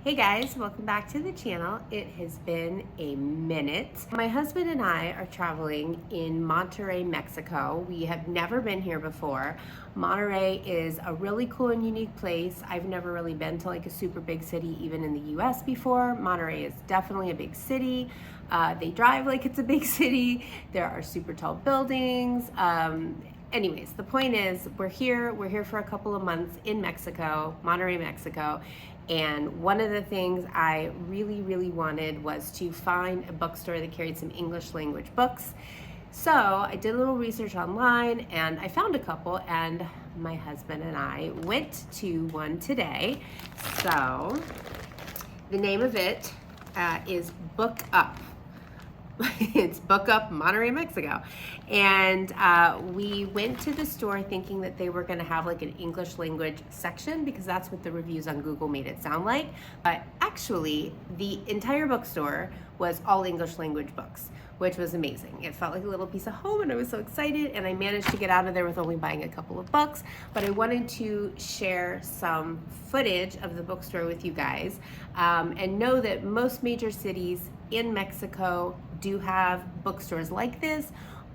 Hey guys, welcome back to the channel. It has been a minute. My husband and I are traveling in Monterrey, Mexico. We have never been here before. Monterrey is a really cool and unique place. I've never really been to like a super big city even in the US before. Monterrey is definitely a big city. They drive like it's a big city. There are super tall buildings. Anyways, the point is we're here for a couple of months in Mexico, Monterrey, Mexico. And one of the things I really wanted was to find a bookstore that carried some English language books. So I did a little research online and I found a couple, and my husband and I went to one today. So the name of it is Book Up. It's Book Up Monterrey, Mexico. And we went to the store thinking that they were going to have like an English language section because that's what the reviews on Google made it sound like. But actually, the entire bookstore was all English language books, which was amazing. It felt like a little piece of home and I was so excited, and I managed to get out of there with only buying a couple of books. But I wanted to share some footage of the bookstore with you guys and know that most major cities in Mexico do have bookstores like this,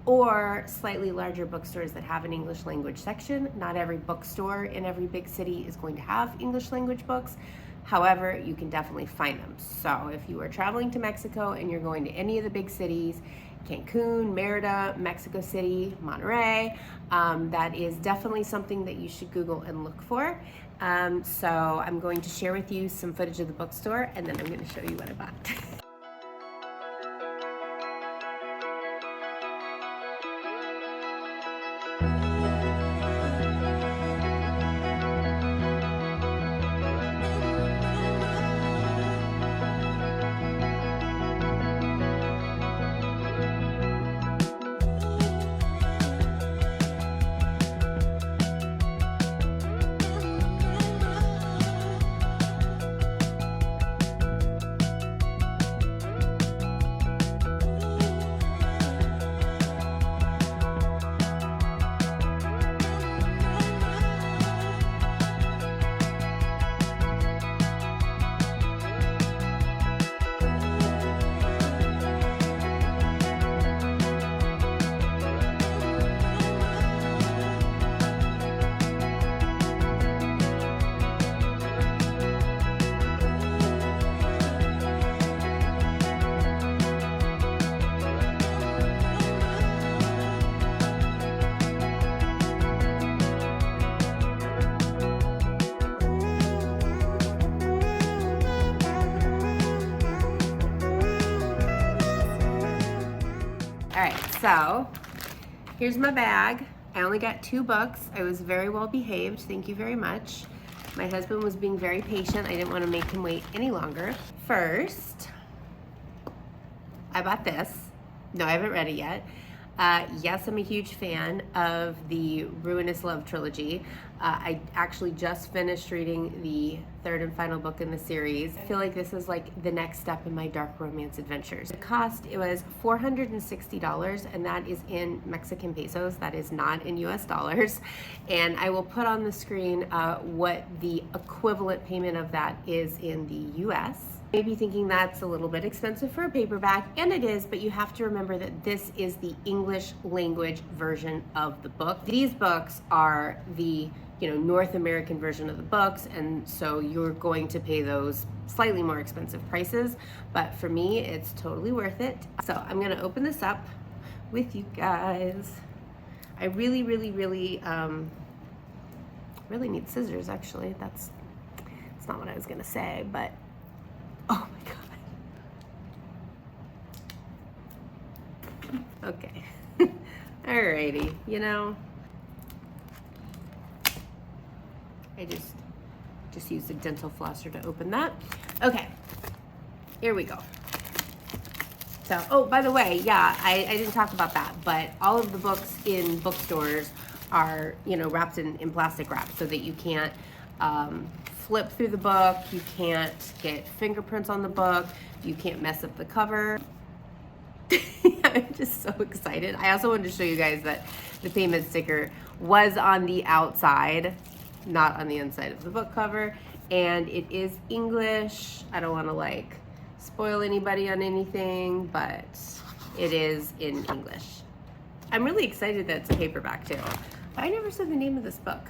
or slightly larger bookstores that have an English language section. Not every bookstore in every big city is going to have English language books. However, you can definitely find them. So if you are traveling to Mexico and you're going to any of the big cities, Cancun, Merida, Mexico City, Monterrey, that is definitely something that you should Google and look for. So I'm going to share with you some footage of the bookstore, and then I'm going to show you what I bought. All right, so here's my bag. I only got 2 books. I was very well behaved. Thank you very much. My husband was being very patient. I didn't want to make him wait any longer. First, I bought this. No, I haven't read it yet. Yes, I'm a huge fan of the Ruinous Love trilogy. I actually just finished reading the 3rd and final book in the series. I feel like this is like the next step in my dark romance adventures. The cost, it was $460, and that is in Mexican pesos. That is not in US dollars. And I will put on the screen what the equivalent payment of that is in the US. Maybe thinking that's a little bit expensive for a paperback, and it is, but you have to remember that this is the English language version of the book. These books are the North American version of the books, and so you're going to pay those slightly more expensive prices, but for me it's totally worth it. So I'm gonna open this up with you guys. I really need scissors, actually. That's not what I was gonna say, but oh my God. Okay. Alrighty, I just used a dental flosser to open that. Okay, here we go. So, oh, by the way, yeah, I didn't talk about that, but all of the books in bookstores are, wrapped in plastic wrap so that you can't flip through the book, you can't get fingerprints on the book, you can't mess up the cover. I'm just so excited. I also wanted to show you guys that the payment sticker was on the outside, not on the inside of the book cover. and it is English. I don't want to like spoil anybody on anything, but it is in English. I'm really excited that it's a paperback too. I never said the name of this book.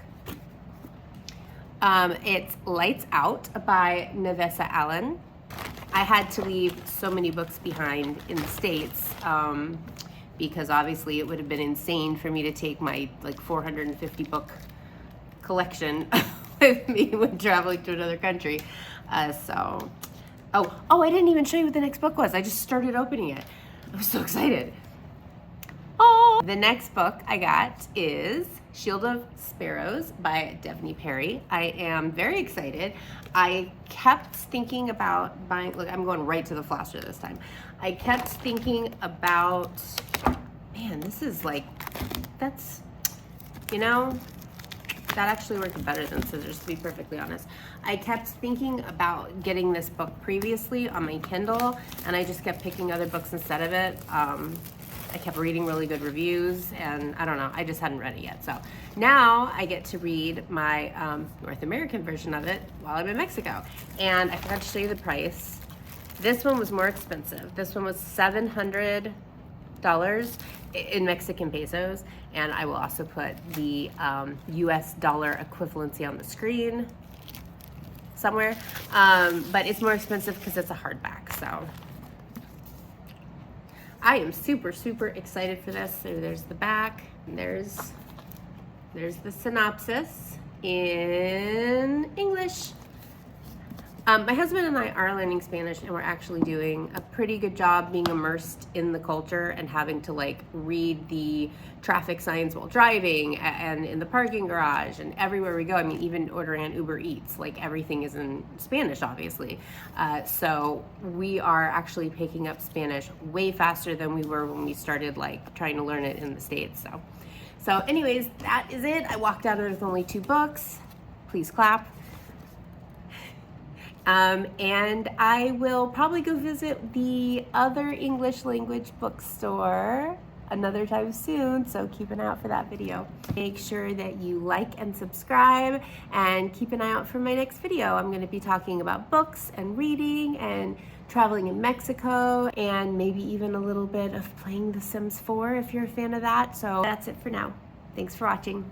It's Lights Out by Nevessa Allen. I had to leave so many books behind in the States because obviously it would have been insane for me to take my like 450 book collection with me when traveling to another country. Oh, I didn't even show you what the next book was. I just started opening it. I was so excited. Oh, the next book I got is Shield of Sparrows by Devney Perry. I am very excited. I kept thinking about buying, look, I'm going right to the flasher this time. I kept thinking about, man, this is like, that's, you know, that actually worked better than scissors, to be perfectly honest. I kept thinking about getting this book previously on my Kindle, and I just kept picking other books instead of it. I kept reading really good reviews, and I don't know, I just hadn't read it yet. So now I get to read my North American version of it while I'm in Mexico. And I forgot to show you the price. This one was more expensive. This one was $700 in Mexican pesos, and I will also put the US dollar equivalency on the screen somewhere. But it's more expensive because it's a hardback, so. I am super, super excited for this. So there's the back, and there's the synopsis in English. My husband and I are learning Spanish, and we're actually doing a pretty good job being immersed in the culture and having to like read the traffic signs while driving and in the parking garage and everywhere we go. I mean, even ordering on Uber Eats, like everything is in Spanish, obviously. So we are actually picking up Spanish way faster than we were when we started like trying to learn it in the States. So anyways, that is it. I walked out with only 2 books. Please clap. And I will probably go visit the other English language bookstore another time soon, so keep an eye out for that video. Make sure that you like and subscribe, and keep an eye out for my next video. I'm going to be talking about books and reading and traveling in Mexico, and maybe even a little bit of playing The Sims 4 if you're a fan of that. So that's it for now. Thanks for watching.